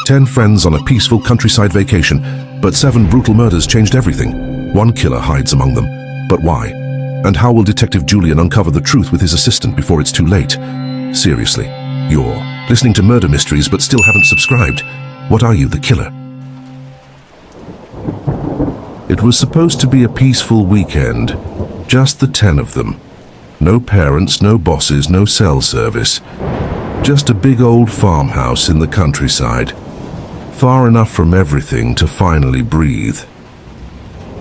10 friends on a peaceful countryside vacation, but 7 brutal murders changed everything. One killer hides among them. But why? And how will Detective Julian uncover the truth with his assistant before it's too late? Seriously, you're listening to Murder Mysteries but still haven't subscribed. What are you, the killer? It was supposed to be a peaceful weekend. Just the 10 of them. No parents, no bosses, no cell service. Just a big old farmhouse in the countryside. Far enough from everything to finally breathe.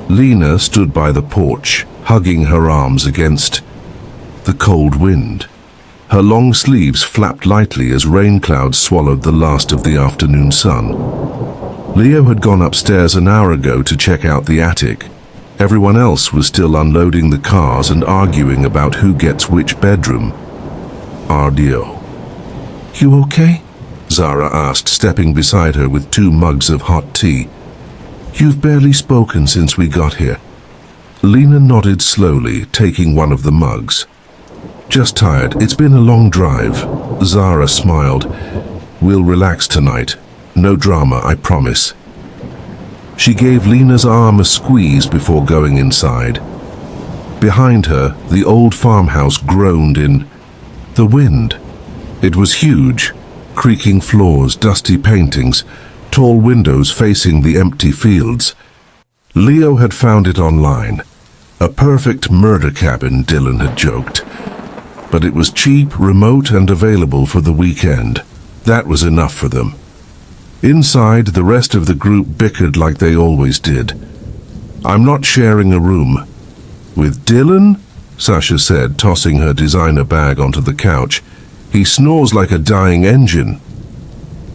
Lena stood by the porch, hugging her arms against the cold wind. Her long sleeves flapped lightly as rain clouds swallowed the last of the afternoon sun. Leo had gone upstairs an hour ago to check out the attic. Everyone else was still unloading the cars and arguing about who gets which bedroom. Ardio. "You okay?" Zara asked, stepping beside her with 2 mugs of hot tea. "You've barely spoken since we got here." Lena nodded slowly, taking one of the mugs. "Just tired. It's been a long drive." Zara smiled. "We'll relax tonight. No drama, I promise." She gave Lena's arm a squeeze before going inside. Behind her, the old farmhouse groaned in the wind. It was huge. Creaking floors, dusty paintings, tall windows facing the empty fields. Leo had found it online. A perfect murder cabin, Dylan had joked. But it was cheap, remote, and available for the weekend. That was enough for them. Inside, the rest of the group bickered like they always did. "I'm not sharing a room." "With Dylan?" Sasha said, tossing her designer bag onto the couch. "He snores like a dying engine."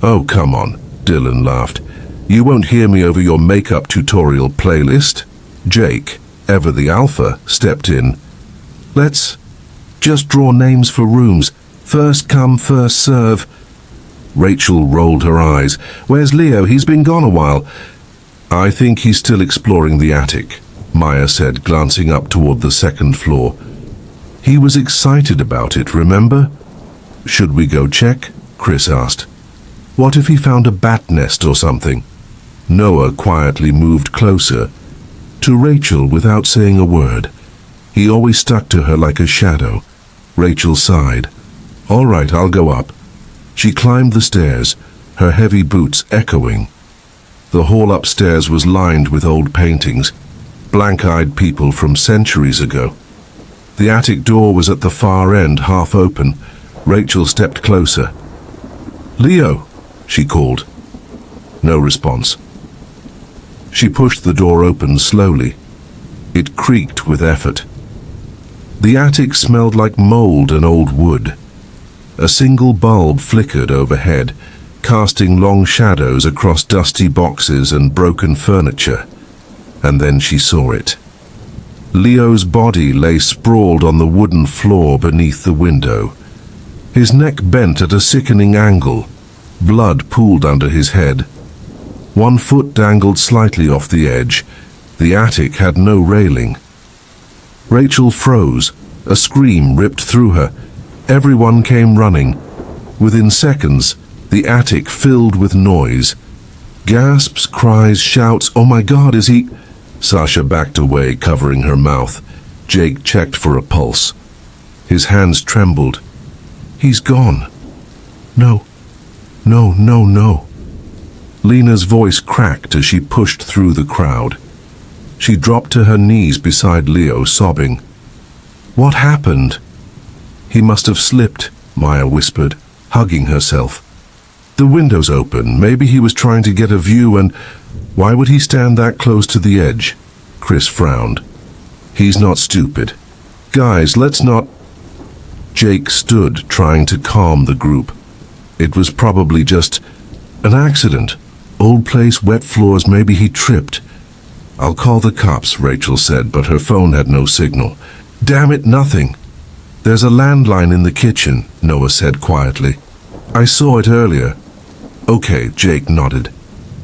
"Oh, come on," Dylan laughed. "You won't hear me over your makeup tutorial playlist." Jake, ever the alpha, stepped in. "Let's just draw names for rooms. First come, first serve." Rachel rolled her eyes. "Where's Leo? He's been gone a while." "I think he's still exploring the attic," Maya said, glancing up toward the 2nd floor. "He was excited about it, remember?" "Should we go check?" Chris asked. "What if he found a bat nest or something?" Noah quietly moved closer to Rachel without saying a word. He always stuck to her like a shadow. Rachel sighed. "All right, I'll go up." She climbed the stairs, her heavy boots echoing. The hall upstairs was lined with old paintings, blank-eyed people from centuries ago. The attic door was at the far end, half open. Rachel stepped closer. "Leo," she called. No response. She pushed the door open slowly. It creaked with effort. The attic smelled like mold and old wood. A single bulb flickered overhead, casting long shadows across dusty boxes and broken furniture. And then she saw it. Leo's body lay sprawled on the wooden floor beneath the window. His neck bent at a sickening angle. Blood pooled under his head. One foot dangled slightly off the edge. The attic had no railing. Rachel froze. A scream ripped through her. Everyone came running. Within seconds, the attic filled with noise. Gasps, cries, shouts. "Oh my God, is he—" Sasha backed away, covering her mouth. Jake checked for a pulse. His hands trembled. "He's gone." "No. No, no, no." Lena's voice cracked as she pushed through the crowd. She dropped to her knees beside Leo, sobbing. "What happened?" "He must have slipped," Maya whispered, hugging herself. "The window's open. Maybe he was trying to get a view and—" "Why would he stand that close to the edge?" Chris frowned. "He's not stupid. Guys, let's not—" Jake stood, trying to calm the group. "It was probably just an accident. Old place, wet floors, maybe he tripped." "I'll call the cops," Rachel said, but her phone had no signal. "Damn it, nothing." "There's a landline in the kitchen," Noah said quietly. "I saw it earlier." "Okay," Jake nodded.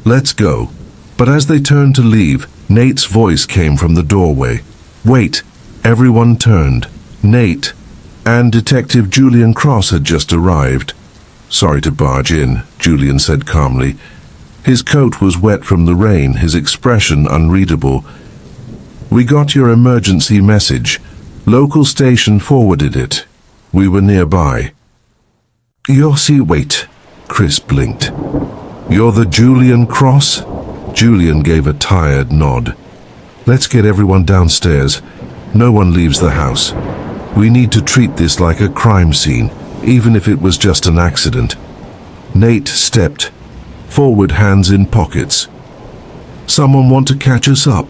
"Let's go." But as they turned to leave, Nate's voice came from the doorway. "Wait." Everyone turned. Nate and Detective Julian Cross had just arrived. "Sorry to barge in," Julian said calmly. His coat was wet from the rain, his expression unreadable. "We got your emergency message. Local station forwarded it. We were nearby." Wait, Chris blinked. "You're the Julian Cross?" Julian gave a tired nod. "Let's get everyone downstairs. No one leaves the house. We need to treat this like a crime scene, even if it was just an accident." Nate stepped forward, hands in pockets. "Someone want to catch us up?"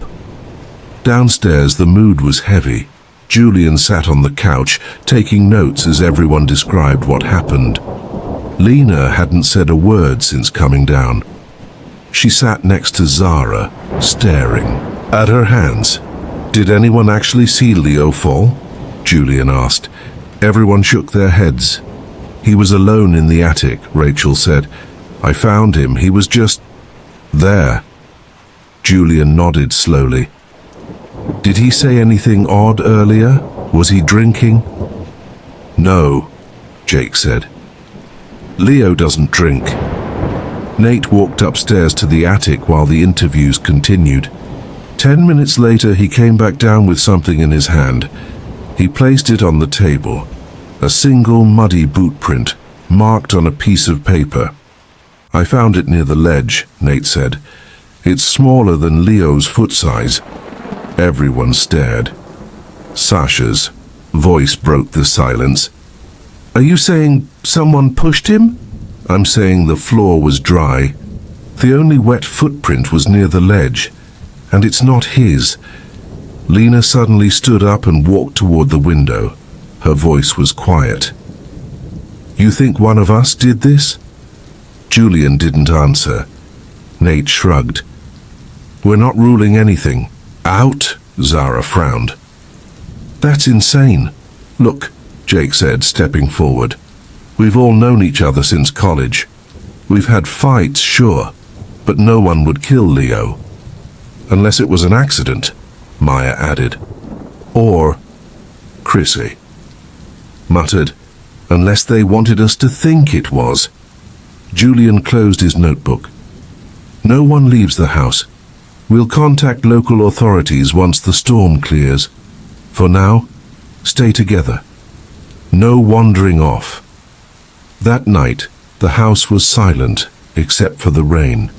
Downstairs, the mood was heavy. Julian sat on the couch, taking notes as everyone described what happened. Lena hadn't said a word since coming down. She sat next to Zara, staring at her hands. "Did anyone actually see Leo fall?" Julian asked. Everyone shook their heads. "He was alone in the attic," Rachel said. "I found him. He was just there." Julian nodded slowly. "Did he say anything odd earlier? Was he drinking?" "No," Jake said. "Leo doesn't drink." Nate walked upstairs to the attic while the interviews continued. 10 minutes later, he came back down with something in his hand. He placed it on the table. A single muddy boot print, marked on a piece of paper. "I found it near the ledge," Nate said. "It's smaller than Leo's foot size." Everyone stared. Sasha's voice broke the silence. "Are you saying someone pushed him?" "I'm saying the floor was dry. The only wet footprint was near the ledge, and it's not his." Lena suddenly stood up and walked toward the window. Her voice was quiet. "You think one of us did this?" Julian didn't answer. Nate shrugged. "We're not ruling anything out," Zara frowned. "That's insane." "Look," Jake said, stepping forward. "We've all known each other since college. We've had fights, sure, but no one would kill Leo. Unless it was an accident," Maya added. "Or," Chrissy muttered, "unless they wanted us to think it was." Julian closed his notebook. "No one leaves the house. We'll contact local authorities once the storm clears. For now, stay together. No wandering off." That night, the house was silent except for the rain.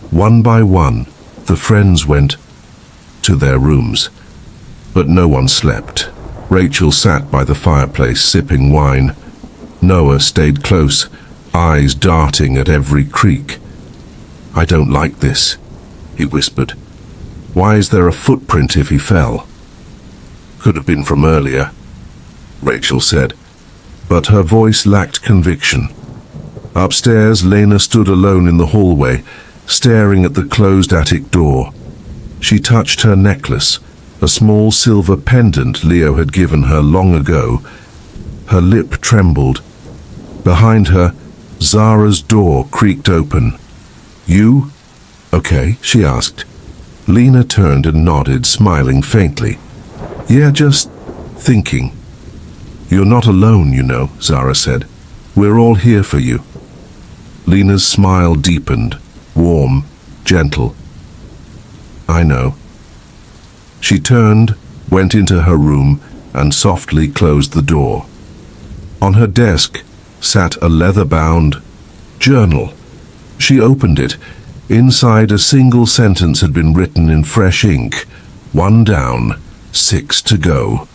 One by one, the friends went to their rooms, but no one slept. Rachel sat by the fireplace sipping wine. Noah stayed close, eyes darting at every creak. "I don't like this," he whispered. "Why is there a footprint if he fell?" "Could have been from earlier," Rachel said, but her voice lacked conviction. Upstairs, Lena stood alone in the hallway, staring at the closed attic door. She touched her necklace, a small silver pendant Leo had given her long ago. Her lip trembled. Behind her, Zara's door creaked open. "You? Okay," she asked. Lena turned and nodded, smiling faintly. "Yeah, just thinking." "You're not alone, you know," Zara said. "We're all here for you." Lena's smile deepened, warm, gentle. "I know." She turned, went into her room, and softly closed the door. On her desk sat a leather-bound journal. She opened it. Inside, a single sentence had been written in fresh ink. 1 down, 6 to go.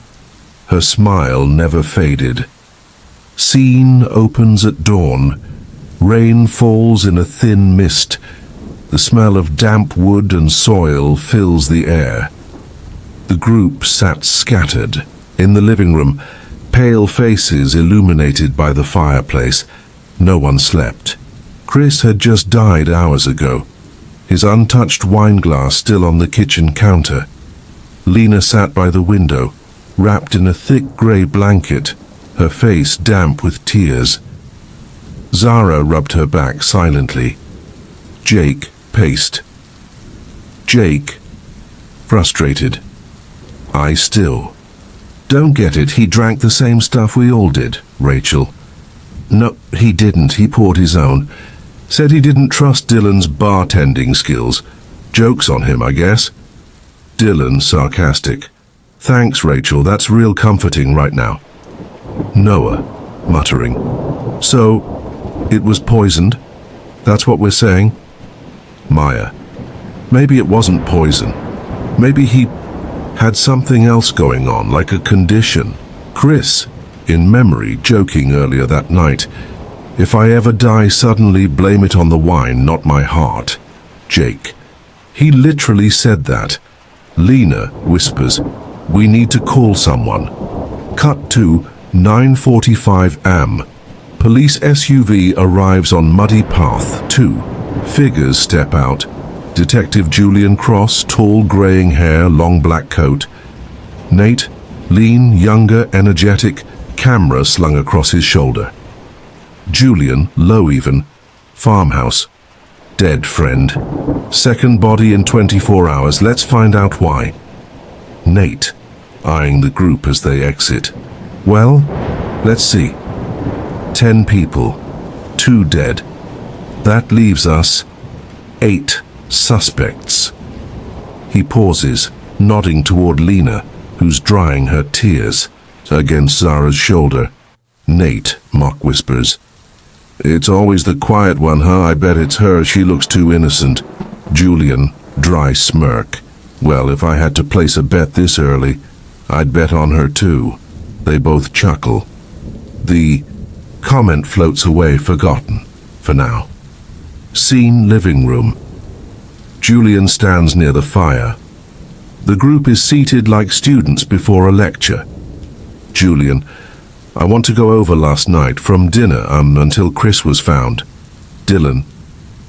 Her smile never faded. "Scene opens at dawn. Rain falls in a thin mist. The smell of damp wood and soil fills the air." The group sat scattered in the living room, pale faces illuminated by the fireplace. No one slept. Chris had just died hours ago, his untouched wineglass still on the kitchen counter. Lena sat by the window, wrapped in a thick grey blanket, her face damp with tears. Zara rubbed her back silently. Jake paced. Jake, frustrated. I still. "Don't get it, he drank the same stuff we all did," Rachel. "No, he didn't, he poured his own. Said he didn't trust Dylan's bartending skills. Jokes on him, I guess. Dylan, sarcastic. Thanks, Rachel, that's real comforting right now. Noah, muttering. So, it was poisoned? That's what we're saying? Maya. Maybe it wasn't poison. Maybe he had something else going on, like a condition. Chris, in memory, joking earlier that night. If I ever die suddenly, blame it on the wine, not my heart. Jake. He literally said that. Lena whispers, we need to call someone. Cut to 9:45 am. Police SUV arrives on muddy path. 2 figures step out. Detective Julian Cross, tall graying hair, long black coat. Nate, lean, younger, energetic, camera slung across his shoulder. Julian, low even, farmhouse. Dead friend. Second body in 24 hours. Let's find out why. Nate, eyeing the group as they exit. Well, let's see. 10 people. 2 dead. That leaves us 8 suspects. He pauses, nodding toward Lena, who's drying her tears, against Zara's shoulder. Nate, mock whispers. It's always the quiet one, huh? I bet it's her. She looks too innocent. Julian, dry smirk. Well, if I had to place a bet this early, I'd bet on her too. They both chuckle. The comment floats away, forgotten, for now. Scene living room. Julian stands near the fire. The group is seated like students before a lecture. Julian, I want to go over last night, from dinner until Chris was found. Dylan,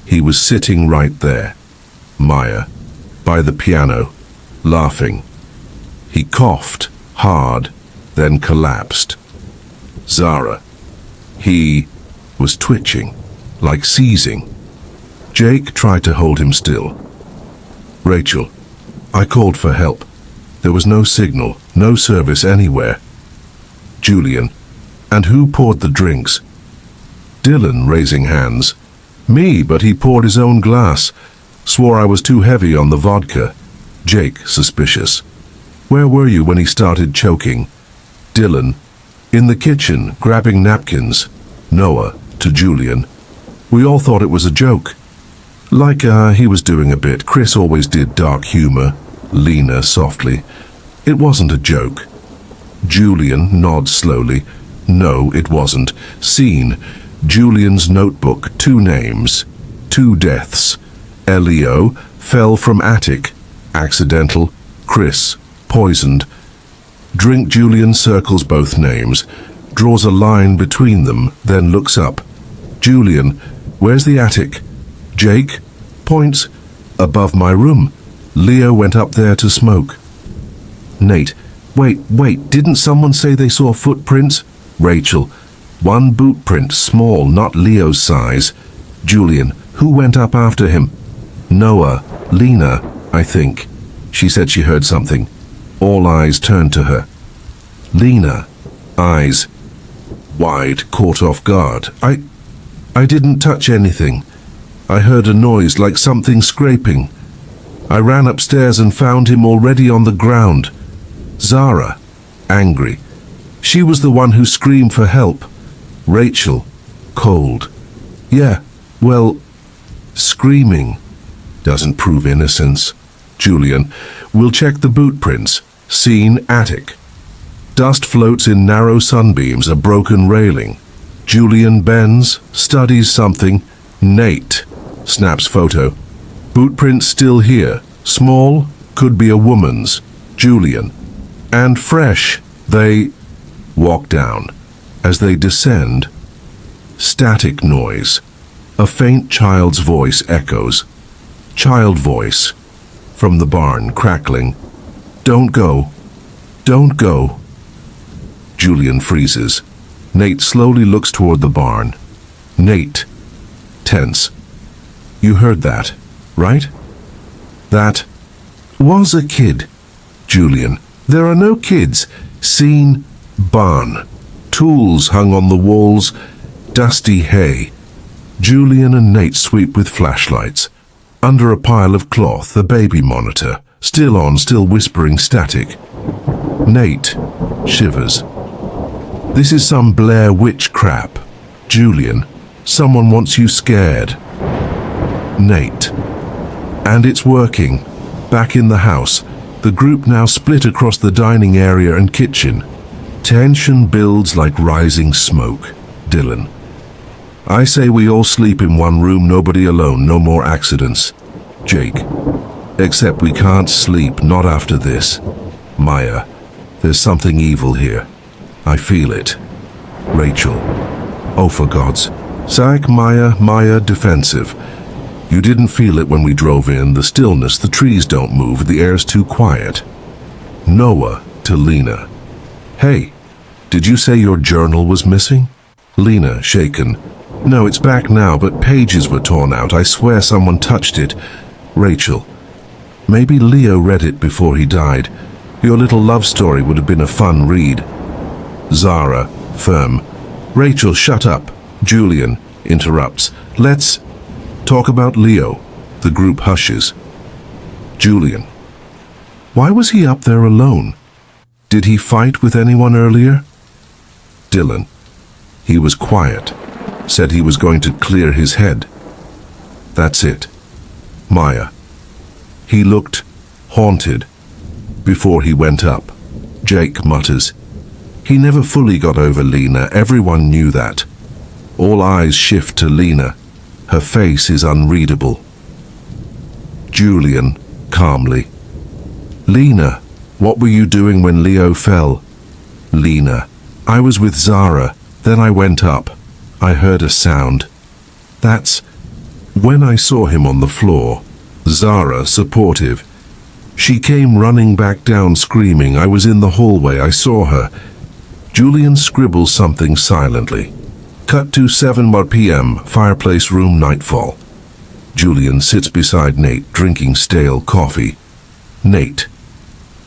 he was sitting right there. Maya, by the piano, laughing. He coughed hard, then collapsed. Zara, he was twitching, like seizing. Jake tried to hold him still. Rachel, I called for help. There was no signal, no service anywhere. Julian, and who poured the drinks? Dylan, raising hands. Me, but he poured his own glass. Swore I was too heavy on the vodka. Jake, suspicious. Where were you when he started choking? Dylan, in the kitchen, grabbing napkins. Noah, to Julian. We all thought it was a joke. Like, he was doing a bit. Chris always did dark humor. Lena, softly. It wasn't a joke. Julian nods slowly. No, it wasn't. Scene. Julian's notebook. 2 names. 2 deaths. Leo, fell from attic. Accidental. Chris, poisoned. Drink. Julian circles both names. Draws a line between them, then looks up. Julian, where's the attic? Jake, points. Above my room. Leo went up there to smoke. Nate, wait, didn't someone say they saw footprints? Rachel, 1 boot print, small, not Leo's size. Julian, who went up after him? Noah, Lena, I think. She said she heard something. All eyes turned to her. Lena, eyes wide, caught off guard. I didn't touch anything. I heard a noise like something scraping. I ran upstairs and found him already on the ground. Zara, angry. She was the one who screamed for help. Rachel, cold. Yeah, well, screaming doesn't prove innocence. Julian, we'll check the boot prints. Scene, attic. Dust floats in narrow sunbeams, a broken railing. Julian bends, studies something. Nate snaps photo. Boot prints still here. Small, could be a woman's. Julian. And fresh. They walk down. As they descend, static noise. A faint child's voice echoes. Child voice. From the barn, crackling. Don't go. Don't go. Julian freezes. Nate slowly looks toward the barn. Nate, tense. You heard that, right? That was a kid. Julian, there are no kids. Scene, barn. Tools hung on the walls. Dusty hay. Julian and Nate sweep with flashlights. Under a pile of cloth, a baby monitor, still on, still whispering static. Nate shivers. This is some Blair Witch crap. Julian, someone wants you scared. Nate. And it's working. Back in the house, the group now split across the dining area and kitchen. Tension builds like rising smoke. Dylan. I say we all sleep in one room, nobody alone, no more accidents. Jake. Except we can't sleep, not after this. Maya. There's something evil here. I feel it. Rachel. Oh, for God's sake, Maya, defensive. You didn't feel it when we drove in, the stillness, the trees don't move, the air's too quiet. Noah to Lena. Hey, did you say your journal was missing? Lena, shaken. No, it's back now, but pages were torn out. I swear someone touched it. Rachel. Maybe Leo read it before he died. Your little love story would have been a fun read. Zara, firm. Rachel, shut up. Julian interrupts. Let's talk about Leo. The group hushes. Julian. Why was he up there alone? Did he fight with anyone earlier? Dylan. He was quiet. Said he was going to clear his head. That's it. Maya. He looked haunted before he went up. Jake mutters. He never fully got over Lena. Everyone knew that. All eyes shift to Lena. Her face is unreadable. Julian, calmly. Lena, what were you doing when Leo fell? Lena. I was with Zara. Then I went up. I heard a sound. That's when I saw him on the floor. Zara, supportive. She came running back down screaming. I was in the hallway. I saw her. Julian scribbles something silently. Cut to 7 p.m. Fireplace room, nightfall. Julian sits beside Nate, drinking stale coffee. Nate.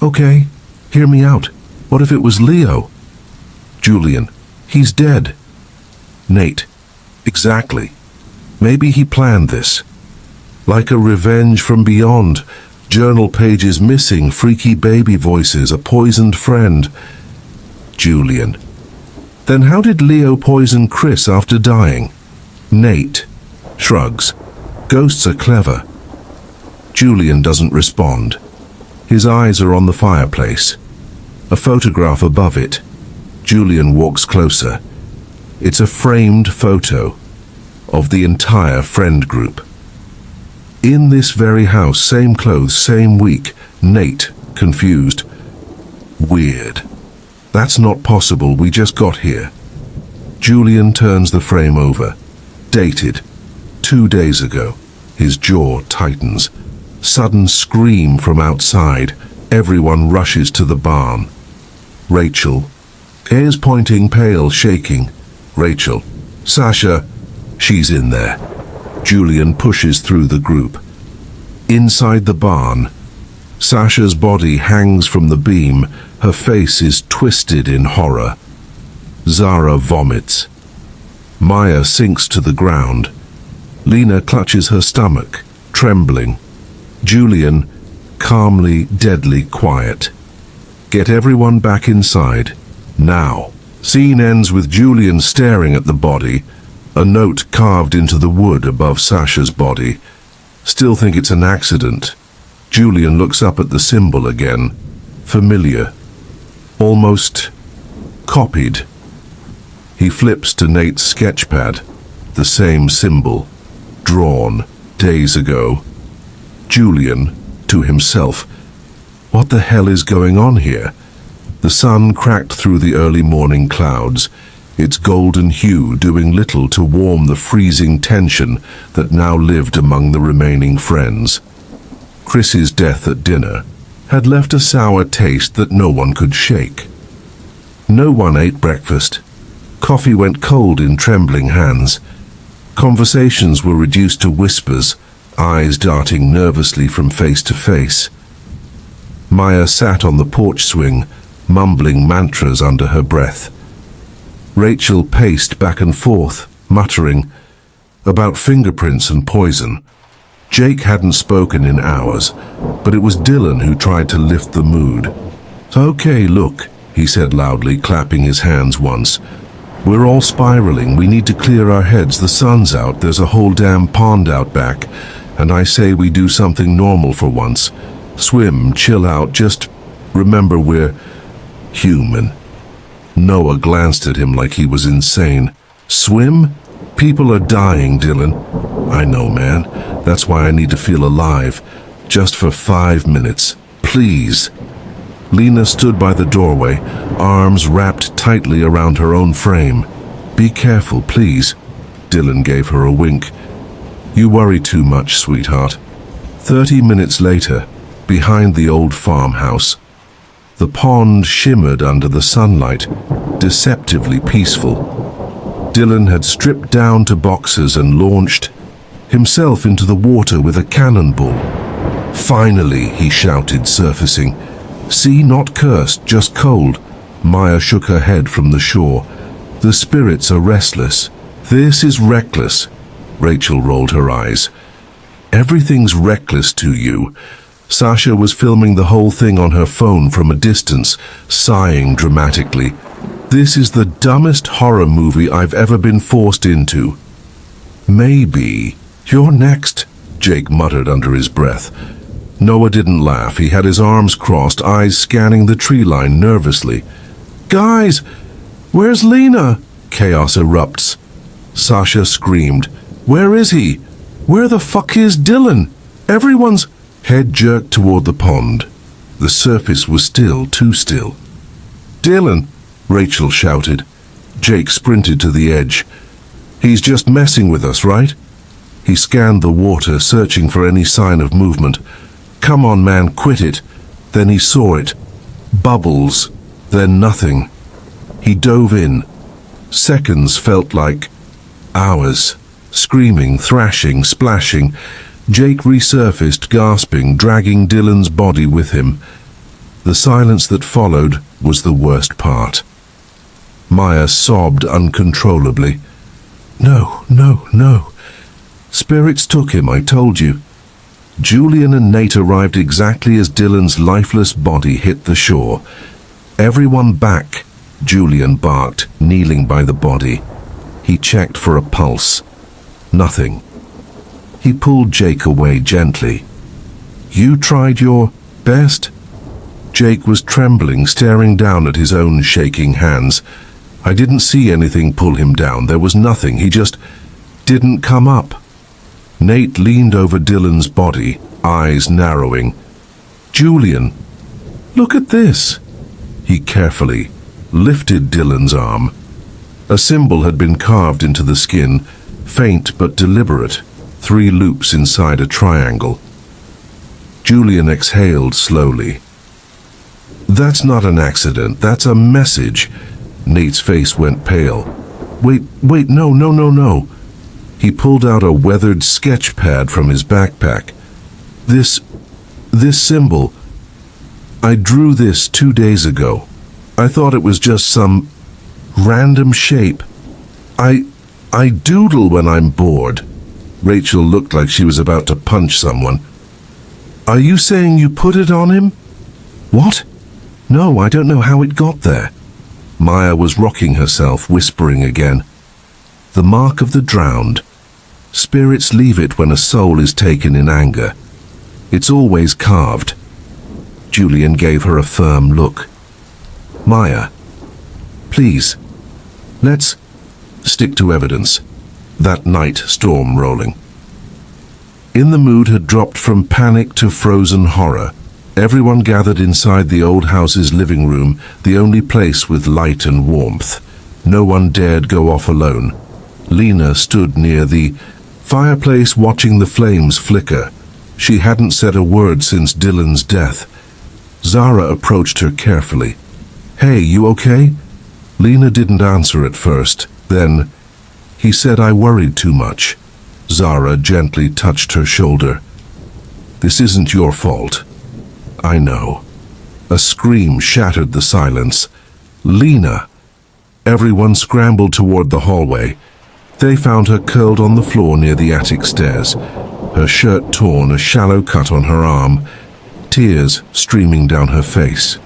Okay, hear me out. What if it was Leo? Julian. He's dead. Nate. Exactly. Maybe he planned this. Like a revenge from beyond. Journal pages missing, freaky baby voices, a poisoned friend. Julian. Then how did Leo poison Chris after dying? Nate shrugs. Ghosts are clever. Julian doesn't respond. His eyes are on the fireplace. A photograph above it. Julian walks closer. It's a framed photo of the entire friend group. In this very house, same clothes, same week. Nate, confused. Weird. That's not possible, we just got here. Julian turns the frame over. Dated. 2 days ago. His jaw tightens. Sudden scream from outside. Everyone rushes to the barn. Rachel. Ears pointing, pale, shaking. Rachel. Sasha. She's in there. Julian pushes through the group. Inside the barn, Sasha's body hangs from the beam. Her face is twisted in horror. Zara vomits. Maya sinks to the ground. Lena clutches her stomach, trembling. Julian, calmly, deadly quiet. Get everyone back inside, now. Scene ends with Julian staring at the body, a note carved into the wood above Sasha's body. Still think it's an accident. Julian looks up at the symbol again. Familiar. Almost copied. He flips to Nate's sketchpad. The same symbol. Drawn days ago. Julian, to himself. What the hell is going on here? The sun cracked through the early morning clouds, its golden hue doing little to warm the freezing tension that now lived among the remaining friends. Chris's death at dinner had left a sour taste that no one could shake. No one ate breakfast. Coffee went cold in trembling hands. Conversations were reduced to whispers, eyes darting nervously from face to face. Maya sat on the porch swing, mumbling mantras under her breath. Rachel paced back and forth, muttering, about fingerprints and poison. Jake hadn't spoken in hours, but it was Dylan who tried to lift the mood. "Okay, look," he said loudly, clapping his hands once. "We're all spiraling. We need to clear our heads. The sun's out. There's a whole damn pond out back. And I say we do something normal for once. Swim, chill out, just remember we're human." Noah glanced at him like he was insane. "Swim? People are dying, Dylan." "I know, man. That's why I need to feel alive. Just for 5 minutes. Please." Lena stood by the doorway, arms wrapped tightly around her own frame. "Be careful, please." Dylan gave her a wink. "You worry too much, sweetheart." 30 minutes later, behind the old farmhouse, the pond shimmered under the sunlight, deceptively peaceful. Dylan had stripped down to boxers and launched himself into the water with a cannonball. "Finally," he shouted, surfacing. "See, not cursed, just cold." Maya shook her head from the shore. "The spirits are restless." "This is reckless." Rachel rolled her eyes. "Everything's reckless to you." Sasha was filming the whole thing on her phone from a distance, sighing dramatically. "This is the dumbest horror movie I've ever been forced into." "Maybe you're next," Jake muttered under his breath. Noah didn't laugh. He had his arms crossed, eyes scanning the tree line nervously. "Guys, where's Lena?" Chaos erupts. Sasha screamed. "Where is he? Where the fuck is Dylan?" Everyone's head jerked toward the pond. The surface was still, too still. "Dylan!" Rachel shouted. Jake sprinted to the edge. "He's just messing with us, right?" He scanned the water, searching for any sign of movement. "Come on, man, quit it." Then he saw it. Bubbles, then nothing. He dove in. Seconds felt like hours. Screaming, thrashing, splashing. Jake resurfaced, gasping, dragging Dylan's body with him. The silence that followed was the worst part. Maya sobbed uncontrollably. "No, no, no. Spirits took him, I told you." Julian and Nate arrived exactly as Dylan's lifeless body hit the shore. "Everyone back," Julian barked, kneeling by the body. He checked for a pulse. Nothing. He pulled Jake away gently. "You tried your best?" Jake was trembling, staring down at his own shaking hands. "I didn't see anything pull him down. There was nothing. He just didn't come up." Nate leaned over Dylan's body, eyes narrowing. "Julian, look at this." He carefully lifted Dylan's arm. A symbol had been carved into the skin, faint but deliberate, 3 loops inside a triangle. Julian exhaled slowly. "That's not an accident, that's a message." Nate's face went pale. Wait, no. He pulled out a weathered sketch pad from his backpack. This symbol, I drew this 2 days ago. I thought it was just some random shape. I doodle when I'm bored." Rachel looked like she was about to punch someone. "Are you saying you put it on him?" "What? No, I don't know how it got there." Maya was rocking herself, whispering again. "The mark of the drowned. Spirits leave it when a soul is taken in anger. It's always carved." Julian gave her a firm look. "Maya, please, let's stick to evidence." That night, storm rolling. In the mood had dropped from panic to frozen horror. Everyone gathered inside the old house's living room, the only place with light and warmth. No one dared go off alone. Lena stood near the fireplace watching the flames flicker. She hadn't said a word since Dylan's death. Zara approached her carefully. "Hey, you okay?" Lena didn't answer at first. Then, "He said I worried too much." Zara gently touched her shoulder. "This isn't your fault." "I know." A scream shattered the silence. "Lena!" Everyone scrambled toward the hallway. They found her curled on the floor near the attic stairs, her shirt torn, a shallow cut on her arm, tears streaming down her face.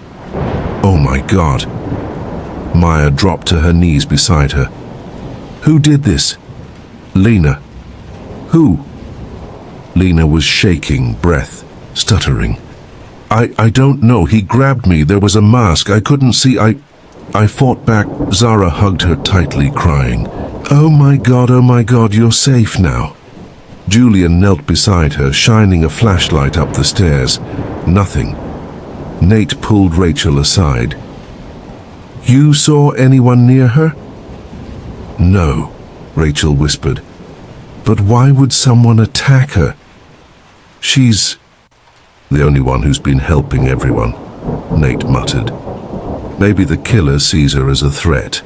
Oh my God. Maya dropped to her knees beside her. Who did this? Lena. Who? Lena was shaking, breath stuttering. I don't know. He grabbed me. There was a mask. I couldn't see. I fought back. Zara hugged her tightly, crying. Oh my God, you're safe now. Julian knelt beside her, shining a flashlight up the stairs. Nothing. Nate pulled Rachel aside. You saw anyone near her? No, Rachel whispered. But why would someone attack her? She's the only one who's been helping everyone, Nate muttered. Maybe the killer sees her as a threat.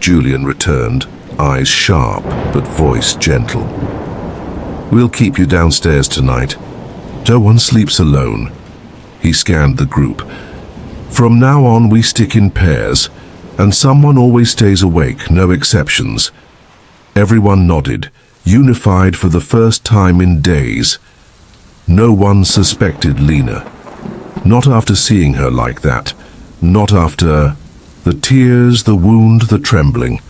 Julian returned, eyes sharp but voice gentle. We'll keep you downstairs tonight. No one sleeps alone. He scanned the group. From now on we stick in pairs, and someone always stays awake, no exceptions. Everyone nodded, unified for the first time in days. No one suspected Lena. Not after seeing her like that. Not after the tears, the wound, the trembling.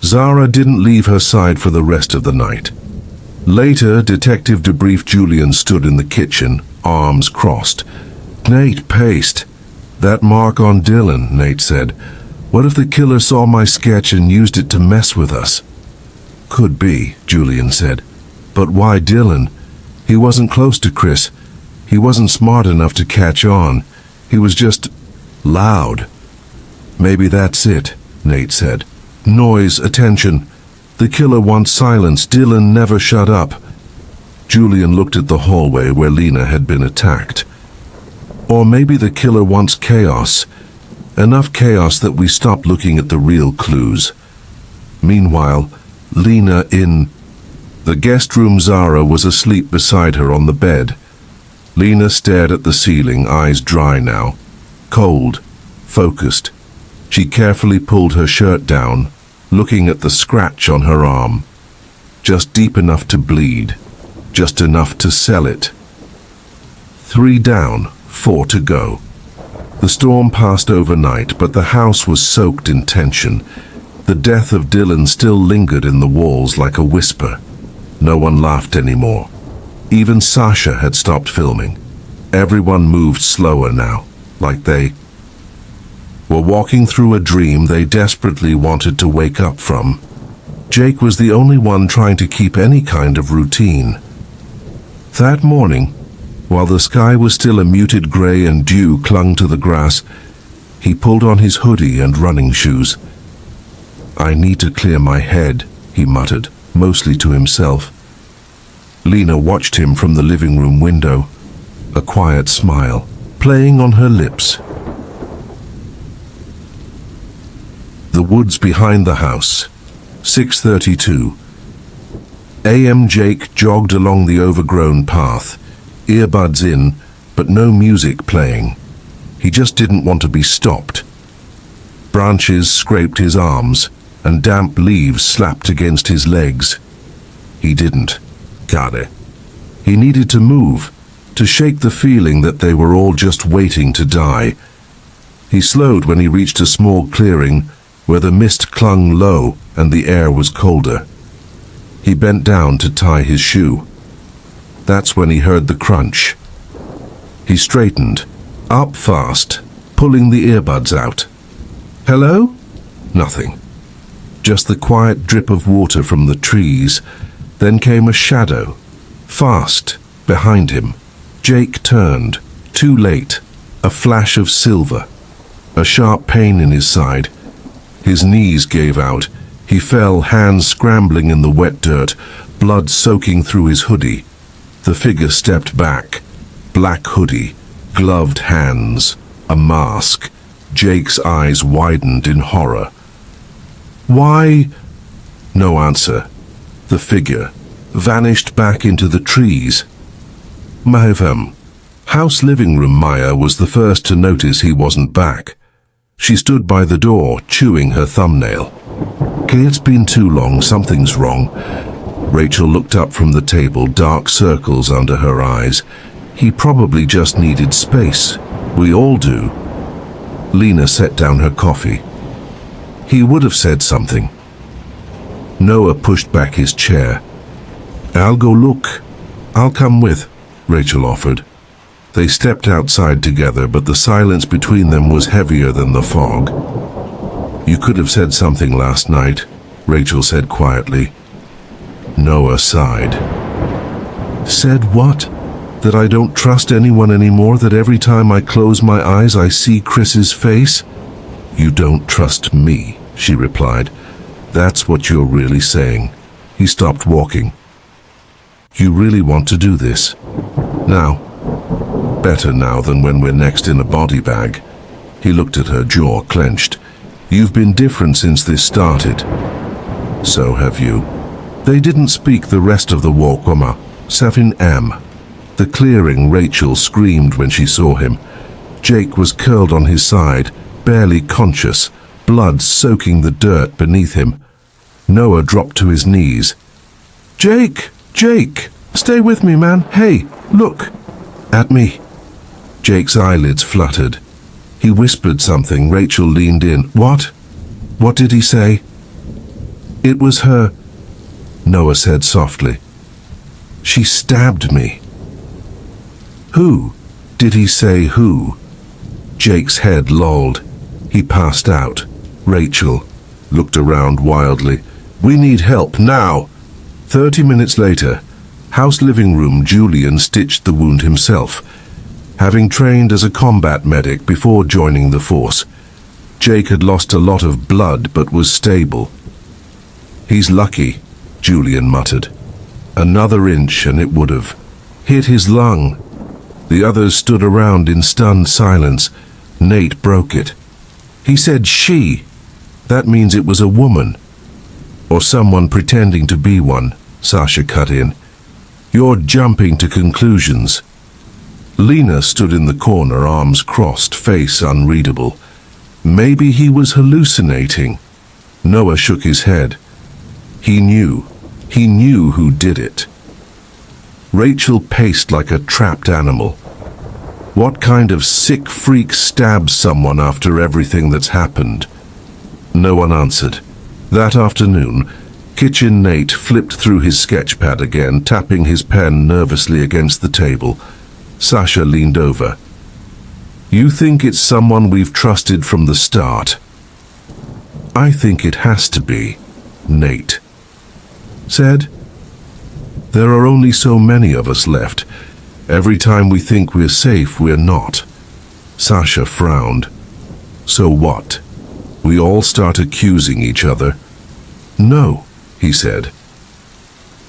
Zara didn't leave her side for the rest of the night. Later, Detective debriefed Julian stood in the kitchen, arms crossed. Nate paced. That mark on Dylan, Nate said. What if the killer saw my sketch and used it to mess with us? Could be, Julian said. But why Dylan? He wasn't close to Chris. He wasn't smart enough to catch on. He was just loud. Maybe that's it, Nate said. Noise, attention. The killer wants silence. Dylan never shut up. Julian looked at the hallway where Lena had been attacked. Or maybe the killer wants chaos. Enough chaos that we stop looking at the real clues. Meanwhile, Lena in the guest room. Zara was asleep beside her on the bed. Lena stared at the ceiling, eyes dry now. Cold, focused. She carefully pulled her shirt down, looking at the scratch on her arm. Just deep enough to bleed. Just enough to sell it. 3 down, 4 to go. The storm passed overnight, but the house was soaked in tension. The death of Dylan still lingered in the walls like a whisper. No one laughed anymore. Even Sasha had stopped filming. Everyone moved slower now, like they were walking through a dream they desperately wanted to wake up from. Jake was the only one trying to keep any kind of routine. That morning, while the sky was still a muted gray and dew clung to the grass, he pulled on his hoodie and running shoes. I need to clear my head, he muttered, mostly to himself. Lena watched him from the living room window, a quiet smile playing on her lips. The woods behind the house. 6:32 a.m. Jake jogged along the overgrown path, earbuds in, but no music playing. He just didn't want to be stopped. Branches scraped his arms, and damp leaves slapped against his legs. He didn't. Got it. He needed to move, to shake the feeling that they were all just waiting to die. He slowed when he reached a small clearing where the mist clung low and the air was colder. He bent down to tie his shoe. That's when he heard the crunch. He straightened, up fast, pulling the earbuds out. Hello? Nothing. Just the quiet drip of water from the trees. Then came a shadow, fast, behind him. Jake turned, too late. A flash of silver. A sharp pain in his side. His knees gave out. He fell, hands scrambling in the wet dirt, blood soaking through his hoodie. The figure stepped back. Black hoodie, gloved hands, a mask. Jake's eyes widened in horror. Why? No answer. The figure vanished back into the trees. House living room. Maya was the first to notice he wasn't back. She stood by the door, chewing her thumbnail. Okay, it's been too long. Something's wrong. Rachel looked up from the table, dark circles under her eyes. He probably just needed space. We all do. Lena set down her coffee. He would have said something. Noah pushed back his chair. I'll go look. I'll come with, Rachel offered. They stepped outside together, but the silence between them was heavier than the fog. You could have said something last night, Rachel said quietly. Noah sighed. Said what? That I don't trust anyone anymore, that every time I close my eyes I see Chris's face? You don't trust me, she replied. That's what you're really saying. He stopped walking. You really want to do this? Now? Better now than when we're next in a body bag. He looked at her, jaw clenched. You've been different since this started. So have you. They didn't speak the rest of the walk, Savin am. The clearing, Rachel screamed when she saw him. Jake was curled on his side, barely conscious, blood soaking the dirt beneath him. Noah dropped to his knees. Jake! Jake! Stay with me, man. Hey, look! At me. Jake's eyelids fluttered. He whispered something. Rachel leaned in. What? What did he say? It was her, Noah said softly. She stabbed me. Who? Did he say who? Jake's head lolled. He passed out. Rachel looked around wildly. We need help now. 30 minutes later, house living room, Julian stitched the wound himself. Having trained as a combat medic before joining the force, Jake had lost a lot of blood but was stable. He's lucky, Julian muttered. Another inch and it would have hit his lung. The others stood around in stunned silence. Nate broke it. He said she. That means it was a woman. Or someone pretending to be one, Sasha cut in. You're jumping to conclusions. Lena stood in the corner, arms crossed, face unreadable. Maybe he was hallucinating. Noah shook his head. He knew who did it. Rachel paced like a trapped animal. What kind of sick freak stabs someone after everything that's happened? No one answered. That afternoon, Kitchen Nate flipped through his sketchpad again, tapping his pen nervously against the table. Sasha leaned over. You think it's someone we've trusted from the start? I think it has to be, Nate said. There are only so many of us left. Every time we think we're safe, we're not. Sasha frowned. So what? We all start accusing each other? No, he said.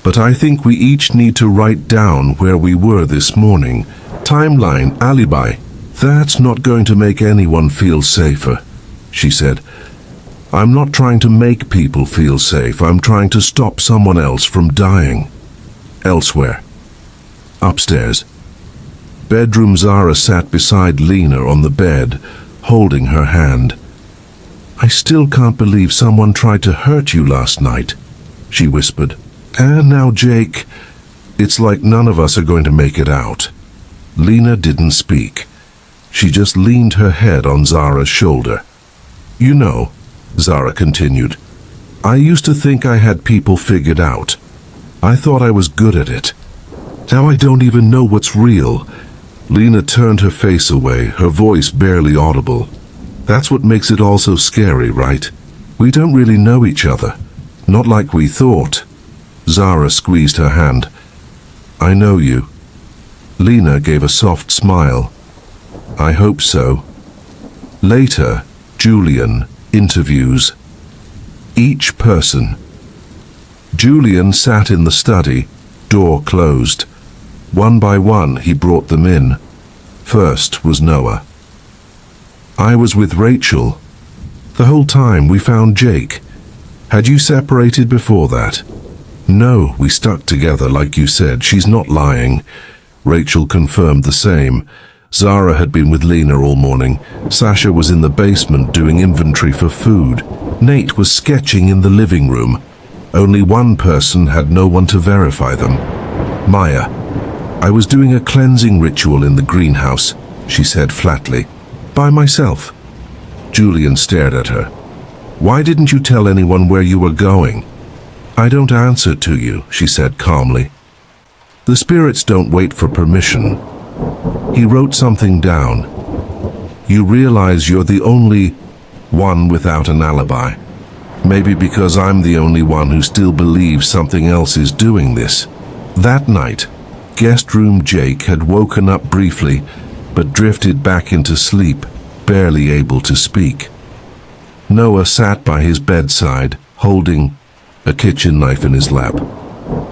But I think we each need to write down where we were this morning. Timeline, alibi. That's not going to make anyone feel safer, she said. I'm not trying to make people feel safe. I'm trying to stop someone else from dying. Elsewhere. Upstairs. Bedroom. Zara sat beside Lena on the bed, holding her hand. I still can't believe someone tried to hurt you last night, she whispered. And now Jake. It's like none of us are going to make it out. Lena didn't speak. She just leaned her head on Zara's shoulder. You know, Zara continued, I used to think I had people figured out. I thought I was good at it. Now I don't even know what's real. Lena turned her face away, her voice barely audible. That's what makes it all so scary, right? We don't really know each other. Not like we thought. Zara squeezed her hand. I know you. Lena gave a soft smile. I hope so. Later, Julian. Interviews. Each person. Julian sat in the study, door closed. One by one he brought them in. First was Noah. I was with Rachel. The whole time we found Jake. Had you separated before that? No, we stuck together like you said. She's not lying. Rachel confirmed the same. Zara had been with Lena all morning. Sasha was in the basement doing inventory for food. Nate was sketching in the living room. Only one person had no one to verify them. Maya. I was doing a cleansing ritual in the greenhouse, she said flatly. By myself. Julian stared at her. Why didn't you tell anyone where you were going? I don't answer to you, she said calmly. The spirits don't wait for permission. He wrote something down. You realize you're the only one without an alibi. Maybe because I'm the only one who still believes something else is doing this. That night, guest room Jake had woken up briefly, but drifted back into sleep, barely able to speak. Noah sat by his bedside, holding a kitchen knife in his lap.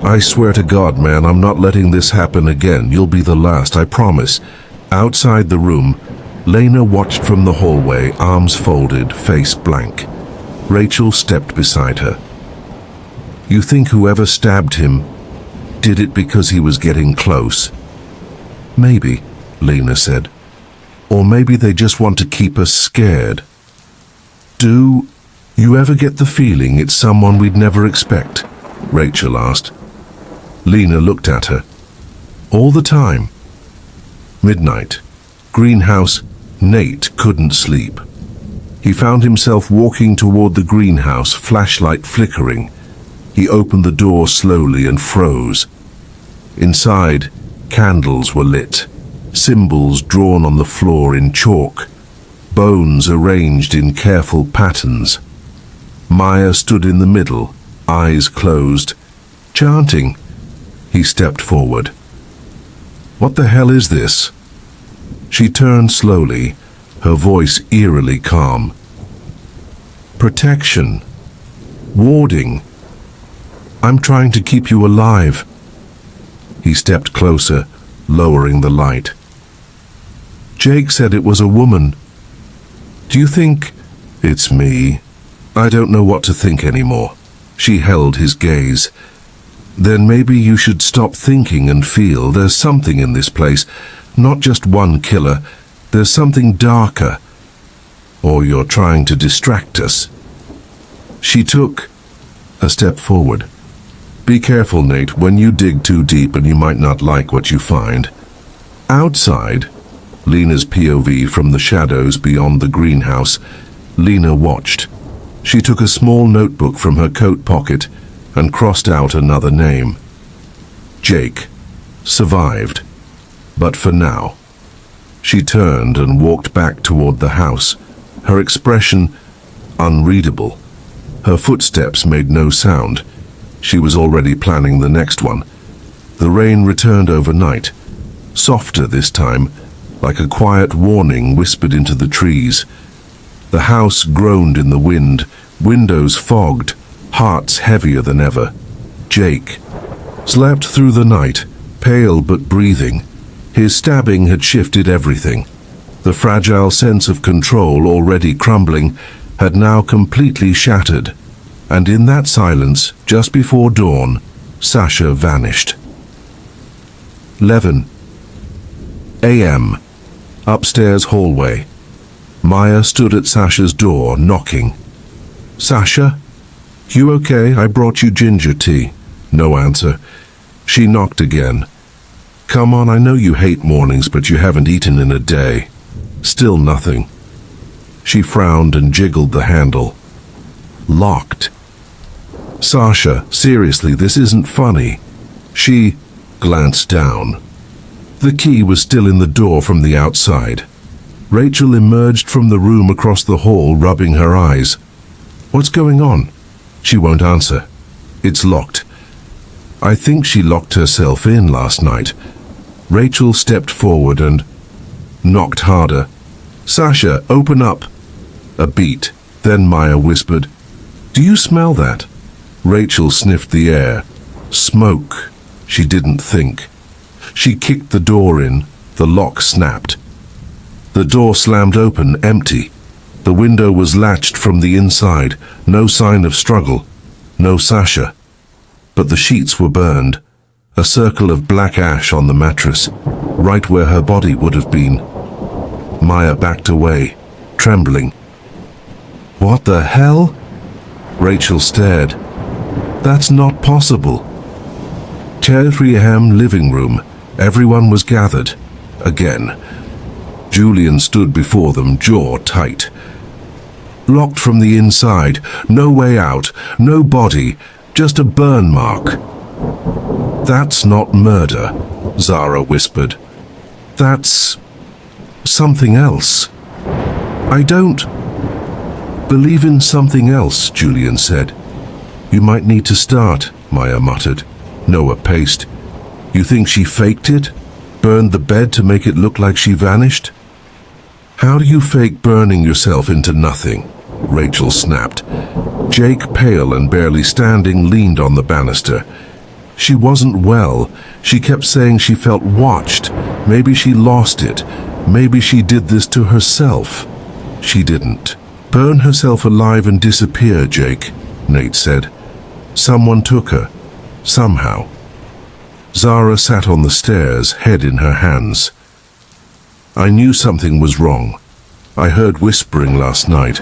I swear to God, man, I'm not letting this happen again. You'll be the last, I promise. Outside the room, Lena watched from the hallway, arms folded, face blank. Rachel stepped beside her. You think whoever stabbed him did it because he was getting close? Maybe, Lena said. Or maybe they just want to keep us scared. Do you ever get the feeling it's someone we'd never expect? Rachel asked. Lena looked at her. All the time. Midnight. Greenhouse. Nate couldn't sleep. He found himself walking toward the greenhouse, flashlight flickering. He opened the door slowly and froze. Inside, candles were lit, symbols drawn on the floor in chalk, bones arranged in careful patterns. Maya stood in the middle, eyes closed, chanting. He stepped forward. What the hell is this? She turned slowly, her voice eerily calm. Protection. Warding. I'm trying to keep you alive. He stepped closer, lowering the light. Jake said it was a woman. Do you think it's me? I don't know what to think anymore. She held his gaze. Then maybe you should stop thinking and feel there's something in this place. Not just one killer. There's something darker. Or you're trying to distract us. She took a step forward. Be careful, Nate, when you dig too deep and you might not like what you find. Outside, Lena's POV from the shadows beyond the greenhouse, Lena watched. She took a small notebook from her coat pocket and crossed out another name. Jake. Survived. But for now. She turned and walked back toward the house, her expression unreadable. Her footsteps made no sound. She was already planning the next one. The rain returned overnight, softer this time, like a quiet warning whispered into the trees. The house groaned in the wind, windows fogged, hearts heavier than ever. Jake slept through the night, pale but breathing. His stabbing had shifted everything. The fragile sense of control, already crumbling, had now completely shattered. And in that silence, just before dawn, Sasha vanished. 11 a.m. Upstairs hallway. Maya stood at Sasha's door, knocking. Sasha? You okay? I brought you ginger tea. No answer. She knocked again. Come on, I know you hate mornings, but you haven't eaten in a day. Still nothing. She frowned and jiggled the handle. Locked. Sasha, seriously, this isn't funny. She glanced down. The key was still in the door from the outside. Rachel emerged from the room across the hall, rubbing her eyes. What's going on? She won't answer. It's locked. I think she locked herself in last night. Rachel stepped forward and knocked harder. Sasha, open up. A beat. Then Maya whispered, Do you smell that? Rachel sniffed the air. Smoke. She didn't think. She kicked the door in. The lock snapped. The door slammed open, empty. The window was latched from the inside. No sign of struggle. No Sasha. But the sheets were burned. A circle of black ash on the mattress, right where her body would have been. Maya backed away, trembling. "What the hell?" Rachel stared. "That's not possible." 3 a.m. living room. Everyone was gathered. Again. Julian stood before them, jaw tight. Locked from the inside, no way out, no body, just a burn mark. "That's not murder," Zara whispered. "That's something else." "I don't believe in something else," Julian said. "You might need to start," Maya muttered. Noah paced. "You think she faked it? Burned the bed to make it look like she vanished?" "How do you fake burning yourself into nothing?" Rachel snapped. Jake, pale and barely standing, leaned on the banister. "She wasn't well. She kept saying she felt watched. Maybe she lost it. Maybe she did this to herself." "She didn't. Burn herself alive and disappear, Jake," Nate said. "Someone took her. Somehow." Zara sat on the stairs, head in her hands. "I knew something was wrong. I heard whispering last night.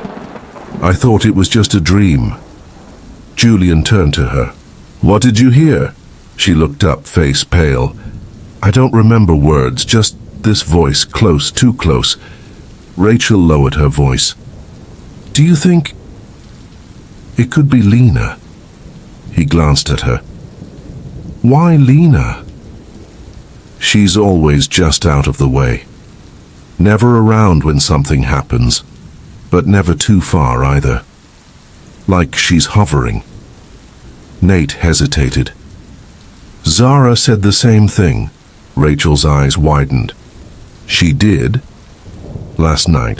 I thought it was just a dream." Julian turned to her. "What did you hear?" She looked up, face pale. "I don't remember words, just this voice, close, too close." Rachel lowered her voice. "Do you think it could be Lena?" He glanced at her. "Why Lena?" "She's always just out of the way. Never around when something happens, but never too far either. Like she's hovering." Nate hesitated. "Zara said the same thing." Rachel's eyes widened. "She did?" "Last night.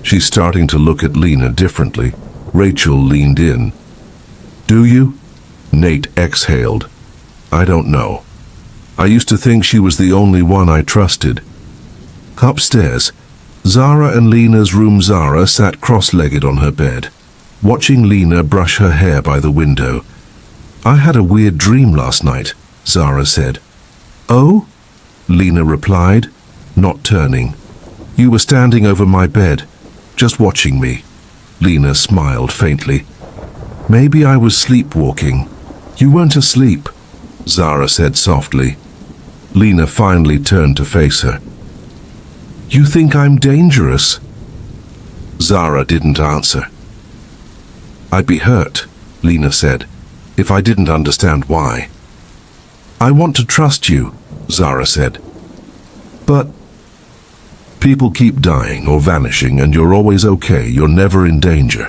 She's starting to look at Lena differently." Rachel leaned in. "Do you?" Nate exhaled. "I don't know. I used to think she was the only one I trusted." Upstairs, Zara and Lena's room. Zara sat cross-legged on her bed, watching Lena brush her hair by the window. "I had a weird dream last night," Zara said. "Oh?" Lena replied, not turning. "You were standing over my bed, just watching me." Lena smiled faintly. "Maybe I was sleepwalking." "You weren't asleep," Zara said softly. Lena finally turned to face her. "You think I'm dangerous?" Zara didn't answer. "I'd be hurt," Lena said, "if I didn't understand why." "I want to trust you," Zara said. "But people keep dying or vanishing and you're always okay. You're never in danger."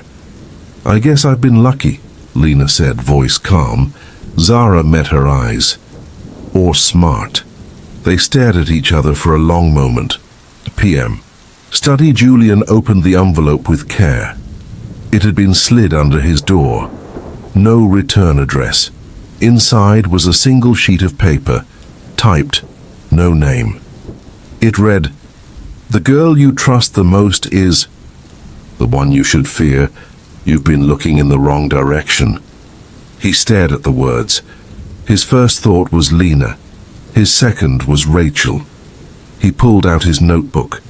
"I guess I've been lucky," Lena said, voice calm. Zara met her eyes. "Or smart." They stared at each other for a long moment. PM. Study. Julian opened the envelope with care. It had been slid under his door. No return address. Inside was a single sheet of paper, typed, no name. It read, "The girl you trust the most is the one you should fear. You've been looking in the wrong direction." He stared at the words. His first thought was Lena. His second was Rachel. He pulled out his notebook.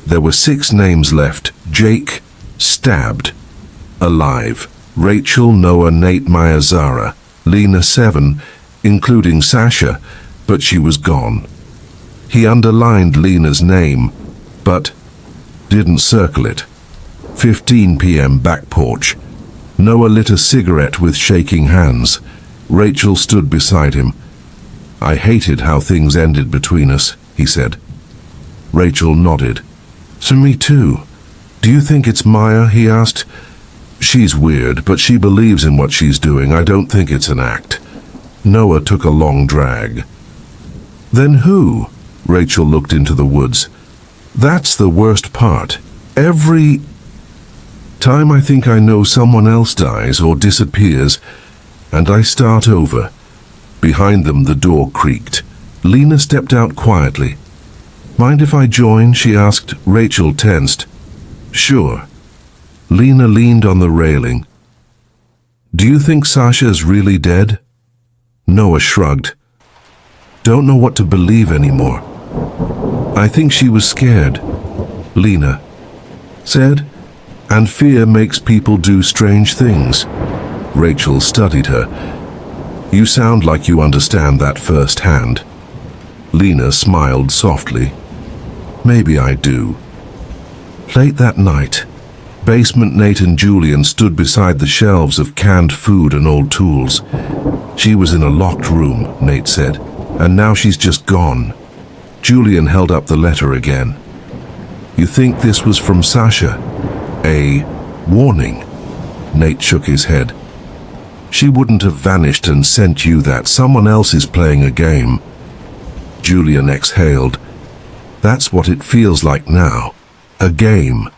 There were 6 names left. Jake, stabbed, alive. Rachel, Noah, Nate, Maya, Zara. Lena 7, including Sasha, but she was gone. He underlined Lena's name, but didn't circle it. 15 p.m. back porch. Noah lit a cigarette with shaking hands. Rachel stood beside him. "I hated how things ended between us," he said. Rachel nodded. "To me too. Do you think it's Maya?" he asked. "She's weird, but she believes in what she's doing. I don't think it's an act." Noah took a long drag. "Then who?" Rachel looked into the woods. "That's the worst part. Every time I think I know someone else dies or disappears, and I start over." Behind them the door creaked. Lena stepped out quietly. "Mind if I join?" she asked. Rachel tensed. "Sure." Lena leaned on the railing. "Do you think Sasha's really dead?" Noah shrugged. "Don't know what to believe anymore. I think she was scared. Lena said, and fear makes people do strange things. Rachel studied her. You sound like you understand that firsthand. Lena smiled softly. Maybe I do. Late that night, Basement Nate and Julian stood beside the shelves of canned food and old tools. She was in a locked room, Nate said, and now she's just gone. Julian held up the letter again. You think this was from Sasha? A warning? Nate shook his head. She wouldn't have vanished and sent you that. Someone else is playing a game. Julian exhaled. That's what it feels like now. A game.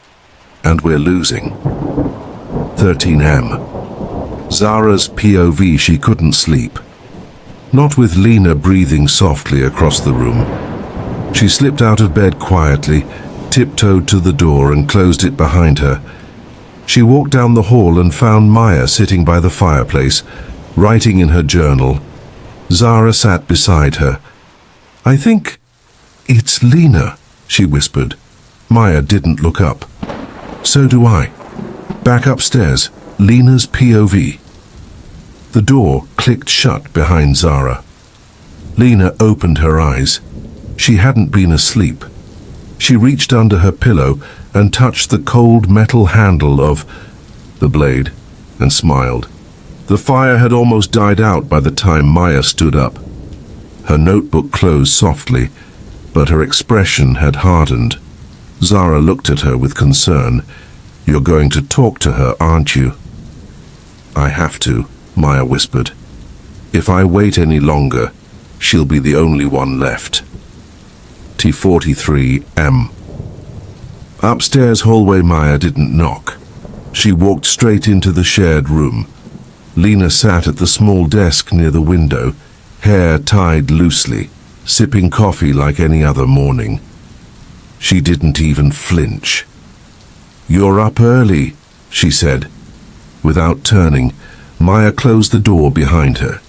And we're losing. 13M. Zara's POV. She couldn't sleep. Not with Lena breathing softly across the room. She slipped out of bed quietly, tiptoed to the door and closed it behind her. She walked down the hall and found Maya sitting by the fireplace, writing in her journal. Zara sat beside her. I think it's Lena, she whispered. Maya didn't look up. So do I. Back upstairs, Lena's POV. The door clicked shut behind Zara. Lena opened her eyes. She hadn't been asleep. She reached under her pillow and touched the cold metal handle of the blade and smiled. The fire had almost died out by the time Maya stood up. Her notebook closed softly, but her expression had hardened. Zara looked at her with concern. You're going to talk to her, aren't you? I have to, Maya whispered. If I wait any longer, she'll be the only one left. T43M. Upstairs hallway. Maya didn't knock. She walked straight into the shared room. Lena sat at the small desk near the window, hair tied loosely, sipping coffee like any other morning. She didn't even flinch. You're up early, she said. Without turning, Maya closed the door behind her.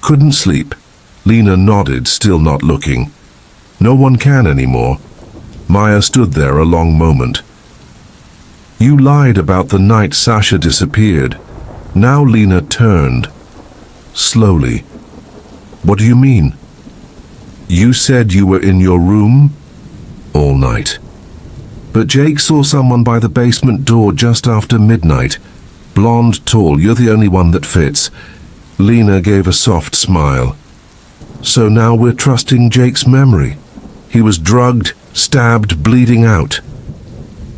Couldn't sleep? Lena nodded, still not looking. No one can anymore. Maya stood there a long moment. You lied about the night Sasha disappeared. Now Lena turned. Slowly. What do you mean? You said you were in your room? All night. But Jake saw someone by the basement door just after midnight. Blonde, tall, you're the only one that fits. Lena gave a soft smile. So now we're trusting Jake's memory. He was drugged, stabbed, bleeding out.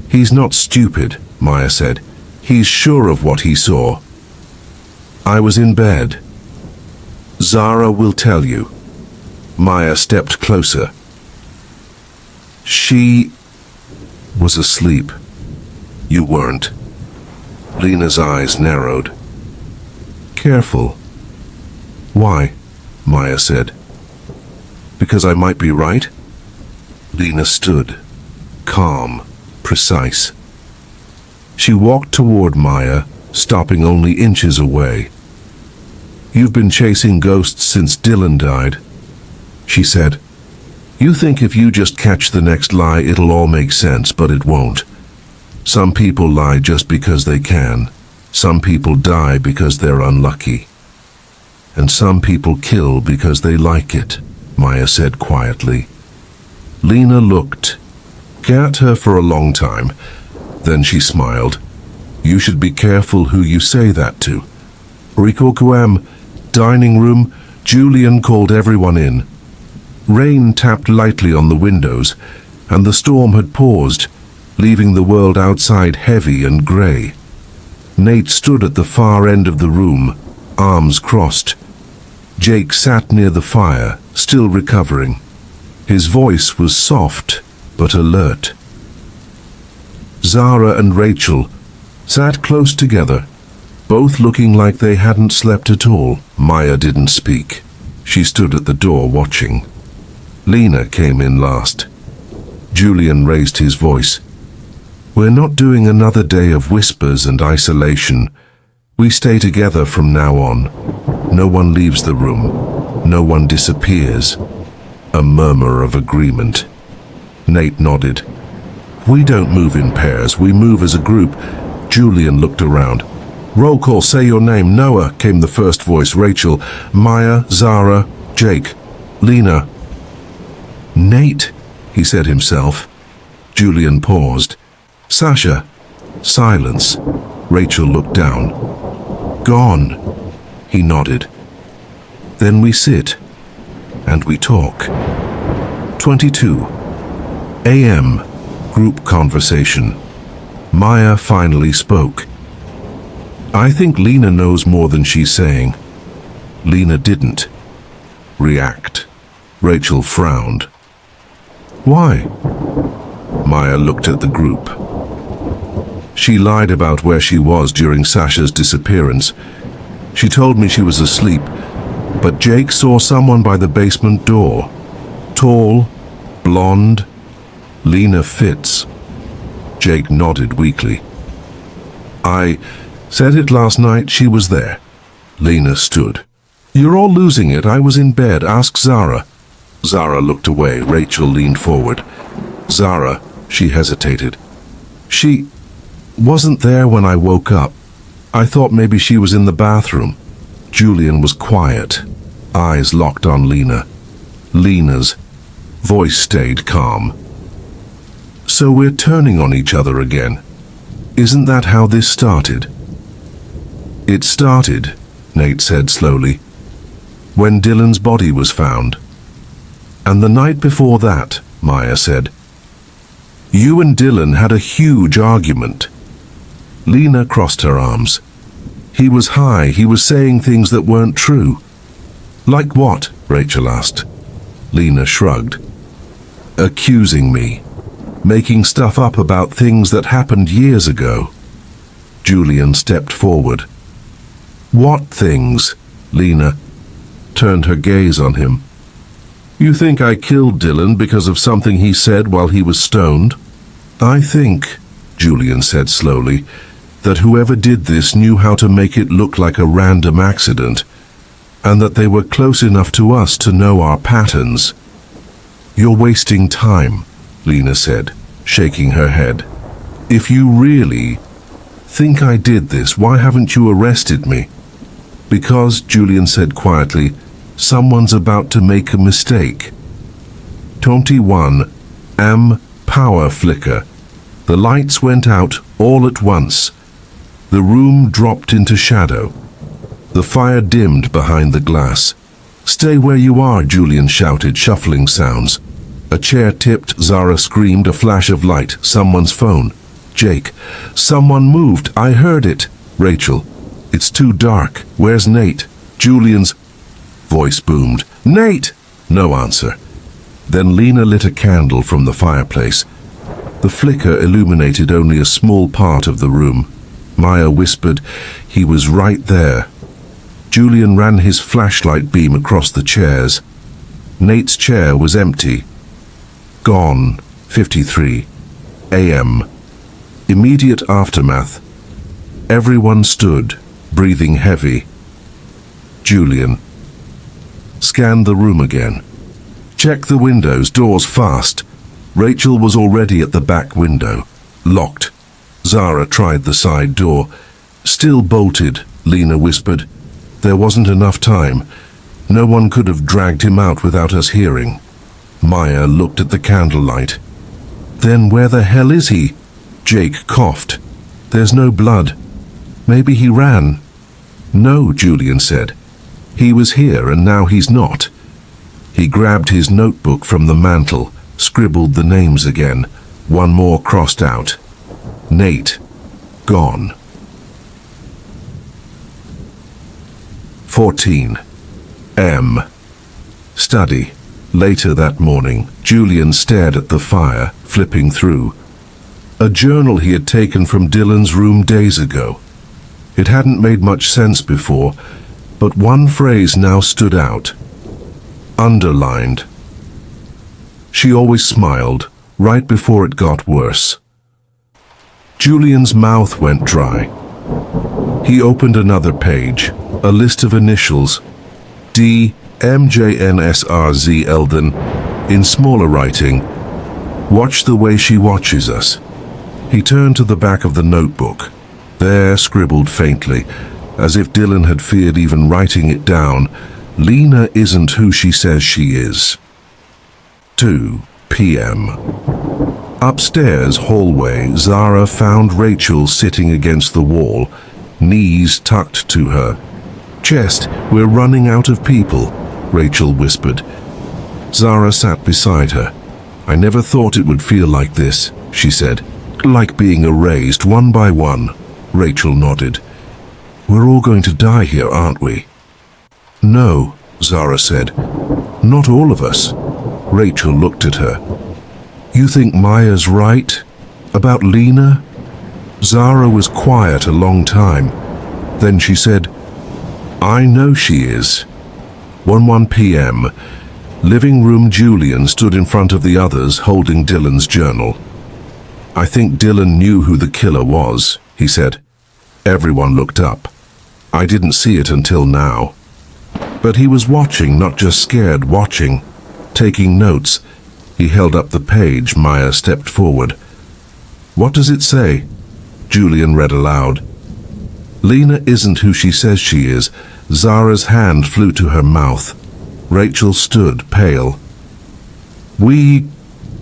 He's not stupid, Maya said. He's sure of what he saw. I was in bed. Zara will tell you. Maya stepped closer. She was asleep. You weren't. Lena's eyes narrowed. Careful. Why? Maya said. Because I might be right? Lena stood, calm, precise. She walked toward Maya, stopping only inches away. You've been chasing ghosts since Dylan died, she said. You think if you just catch the next lie it'll all make sense, but it won't. Some people lie just because they can. Some people die because they're unlucky. And some people kill because they like it, Maya said quietly. Lena looked at her for a long time. Then she smiled. You should be careful who you say that to. Rikokuam, dining room, Julian called everyone in. Rain tapped lightly on the windows, and the storm had paused, leaving the world outside heavy and grey. Nate stood at the far end of the room, arms crossed. Jake sat near the fire, still recovering. His voice was soft, but alert. Zara and Rachel sat close together, both looking like they hadn't slept at all. Maya didn't speak. She stood at the door watching. Lena came in last. Julian raised his voice. We're not doing another day of whispers and isolation. We stay together from now on. No one leaves the room. No one disappears. A murmur of agreement. Nate nodded. We don't move in pairs, we move as a group. Julian looked around. Roll call, say your name. Noah, came the first voice. Rachel. Maya, Zara, Jake, Lena. Nate, he said himself. Julian paused. Sasha. Silence. Rachel looked down. Gone. He nodded. Then we sit. And we talk. 22 a.m. Group conversation. Maya finally spoke. I think Lena knows more than she's saying. Lena didn't react. Rachel frowned. Why? Maya looked at the group. She lied about where she was during Sasha's disappearance. She told me she was asleep, but Jake saw someone by the basement door. Tall, blonde. Lena fits. Jake nodded weakly. I said it last night, she was there. Lena stood. You're all losing it, I was in bed, ask Zara. Zara looked away, Rachel leaned forward. Zara, she hesitated. She wasn't there when I woke up. I thought maybe she was in the bathroom. Julian was quiet, eyes locked on Lena. Lena's voice stayed calm. So we're turning on each other again. Isn't that how this started? It started, Nate said slowly, when Dylan's body was found. And the night before that, Maya said. You and Dylan had a huge argument. Lena crossed her arms. He was high, he was saying things that weren't true. Like what? Rachel asked. Lena shrugged. Accusing me. Making stuff up about things that happened years ago. Julian stepped forward. What things? Lena turned her gaze on him. You think I killed Dylan because of something he said while he was stoned? I think, Julian said slowly, that whoever did this knew how to make it look like a random accident, and that they were close enough to us to know our patterns. You're wasting time, Lena said, shaking her head. If you really think I did this, why haven't you arrested me? Because, Julian said quietly, someone's about to make a mistake. 21 am power flicker. The lights went out all at once. The room dropped into shadow. The fire dimmed behind the glass. Stay where you are, Julian shouted, shuffling sounds. A chair tipped, Zara screamed, a flash of light, someone's phone. Jake, someone moved, I heard it. Rachel, it's too dark, where's Nate? Julian's voice boomed. Nate! No answer. Then Lena lit a candle from the fireplace. The flicker illuminated only a small part of the room. Maya whispered, he was right there. Julian ran his flashlight beam across the chairs. Nate's chair was empty. Gone. 53 a.m. Immediate aftermath. Everyone stood, breathing heavy. Julian scanned the room again. Check the windows, doors fast. Rachel was already at the back window, locked. Zara tried the side door. Still bolted, Lena whispered. There wasn't enough time. No one could have dragged him out without us hearing. Maya looked at the candlelight. Then where the hell is he? Jake coughed. There's no blood. Maybe he ran. No, Julian said. He was here and now he's not. He grabbed his notebook from the mantel, scribbled the names again. One more crossed out. Nate. Gone. 14 M. Study. Later that morning, Julian stared at the fire, flipping through. A journal he had taken from Dylan's room days ago. It hadn't made much sense before, but one phrase now stood out. Underlined. She always smiled, right before it got worse. Julian's mouth went dry. He opened another page, a list of initials. D. MJNSRZ Eldon, in smaller writing. Watch the way she watches us." He turned to the back of the notebook. There, scribbled faintly, as if Dylan had feared even writing it down, "Lena isn't who she says she is." 2 p.m. Upstairs hallway, Zara found Rachel sitting against the wall, knees tucked to her. "Chest, we're running out of people," Rachel whispered. Zara sat beside her. "I never thought it would feel like this," she said. "Like being erased one by one." Rachel nodded. "We're all going to die here, aren't we?" "No," Zara said. "Not all of us." Rachel looked at her. "You think Maya's right? About Lena?" Zara was quiet a long time. Then she said, "I know she is." 1 p.m. Living room. Julian stood in front of the others holding Dylan's journal. "I think Dylan knew who the killer was," he said. Everyone looked up. "I didn't see it until now." But he was watching, not just scared, watching, taking notes. He held up the page. Maya stepped forward. "What does it say?" Julian read aloud. "Lena isn't who she says she is." Zara's hand flew to her mouth. Rachel stood, pale. "We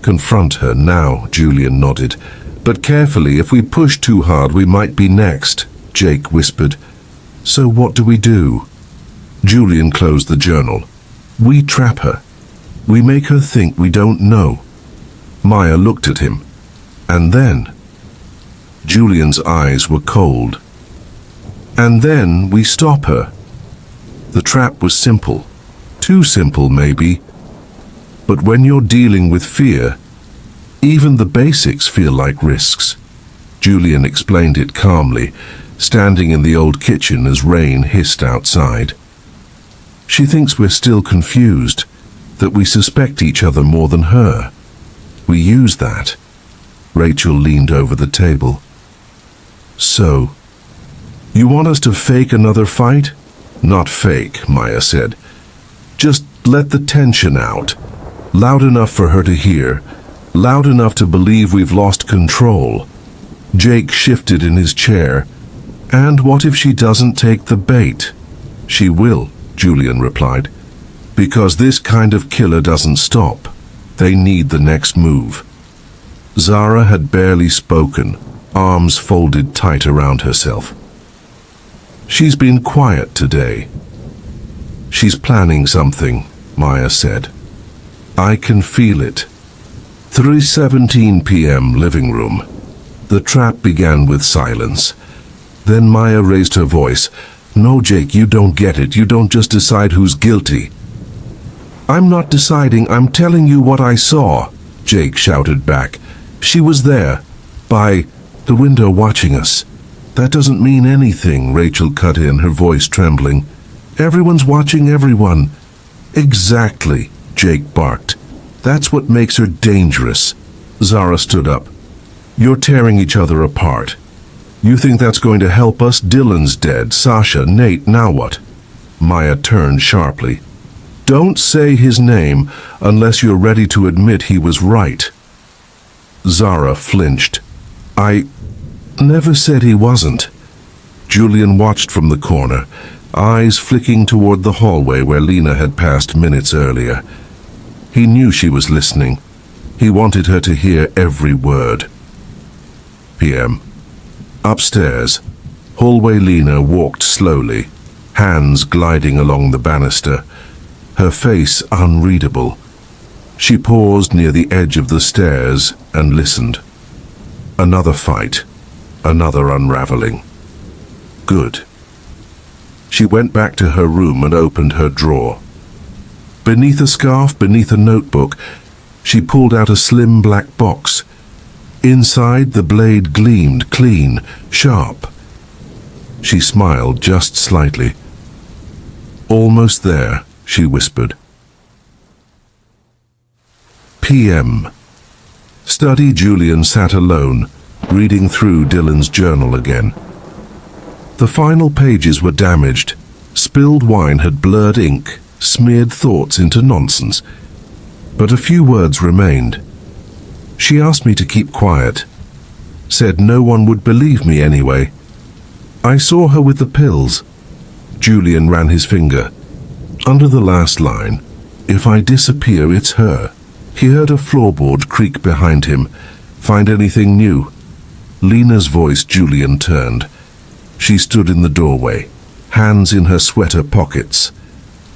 confront her now," Julian nodded. "But carefully, if we push too hard, we might be next," Jake whispered. "So what do we do?" Julian closed the journal. "We trap her. We make her think we don't know." Maya looked at him. "And then?" Julian's eyes were cold. "And then we stop her." The trap was simple. Too simple, maybe. But when you're dealing with fear, even the basics feel like risks. Julian explained it calmly, standing in the old kitchen as rain hissed outside. "She thinks we're still confused, that we suspect each other more than her. We use that." Rachel leaned over the table. "So, you want us to fake another fight?" "Not fake," Maya said. "Just let the tension out. Loud enough for her to hear. Loud enough to believe we've lost control." Jake shifted in his chair. "And what if she doesn't take the bait?" "She will," Julian replied. "Because this kind of killer doesn't stop. They need the next move." Zara had barely spoken, arms folded tight around herself. "She's been quiet today." "She's planning something," Maya said. "I can feel it." 3:17 p.m. Living room. The trap began with silence. Then Maya raised her voice. "No, Jake, you don't get it. You don't just decide who's guilty." "I'm not deciding. I'm telling you what I saw," Jake shouted back. "She was there, by the window watching us." "That doesn't mean anything," Rachel cut in, her voice trembling. "Everyone's watching everyone." "Exactly," Jake barked. "That's what makes her dangerous." Zara stood up. "You're tearing each other apart. You think that's going to help us? Dylan's dead. Sasha, Nate, now what?" Maya turned sharply. "Don't say his name unless you're ready to admit he was right." Zara flinched. "I never said he wasn't." Julian watched from the corner, eyes flicking toward the hallway where Lena had passed minutes earlier. He knew she was listening. He wanted her to hear every word. PM. Upstairs, hallway. Lena walked slowly, hands gliding along the banister, her face unreadable. She paused near the edge of the stairs and listened. Another fight, another unraveling. Good. She went back to her room and opened her drawer. Beneath a scarf, beneath a notebook, she pulled out a slim black box. Inside, the blade gleamed, clean, sharp. She smiled just slightly. "Almost there," she whispered. PM. Study. Julian sat alone, reading through Dylan's journal again. The final pages were damaged. Spilled wine had blurred ink, smeared thoughts into nonsense. But a few words remained. She asked me to keep quiet. Said no one would believe me anyway. I saw her with the pills. Julian ran his finger. Under the last line, if I disappear, it's her. He heard a floorboard creak behind him. Find anything new? Lena's voice. Julian turned. She stood in the doorway, hands in her sweater pockets.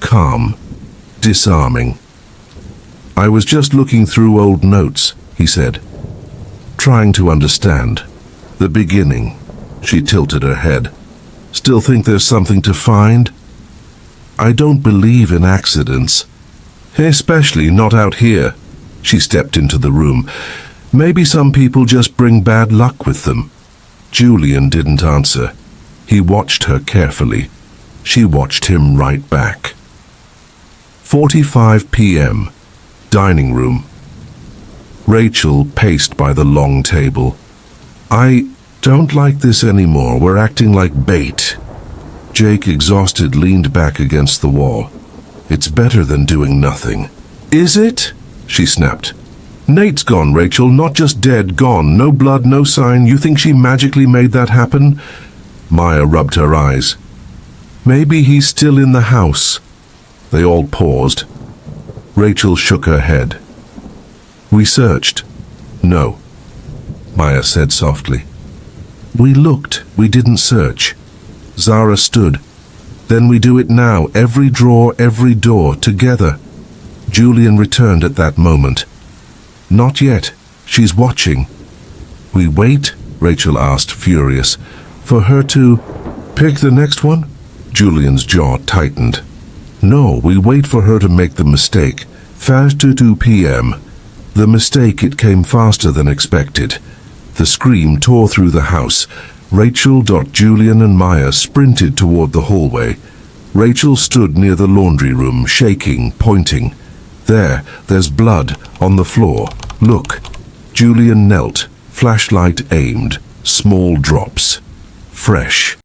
Calm, disarming. I was just looking through old notes, he said. Trying to understand. The beginning. She tilted her head. Still think there's something to find? I don't believe in accidents. Especially not out here. She stepped into the room. Maybe some people just bring bad luck with them. Julian didn't answer. He watched her carefully. She watched him right back. 4:45 p.m. Dining room. Rachel paced by the long table. I don't like this anymore. We're acting like bait. Jake, exhausted, leaned back against the wall. It's better than doing nothing. Is it? She snapped. Nate's gone, Rachel. Not just dead, gone. No blood, no sign. You think she magically made that happen? Maya rubbed her eyes. Maybe he's still in the house. They all paused. Rachel shook her head. We searched. No, Maya said softly. We looked. We didn't search. Zara stood. Then we do it now. Every drawer, every door, together. Julian returned at that moment. Not yet. She's watching. We wait? Rachel asked, furious. For her to pick the next one? Julian's jaw tightened. No, we wait for her to make the mistake. Fast to 2 p.m. The mistake, it came faster than expected. The scream tore through the house. Rachel, Julian and Maya sprinted toward the hallway. Rachel stood near the laundry room, shaking, pointing. There's blood on the floor. Look. Julian knelt, flashlight aimed, small drops. Fresh.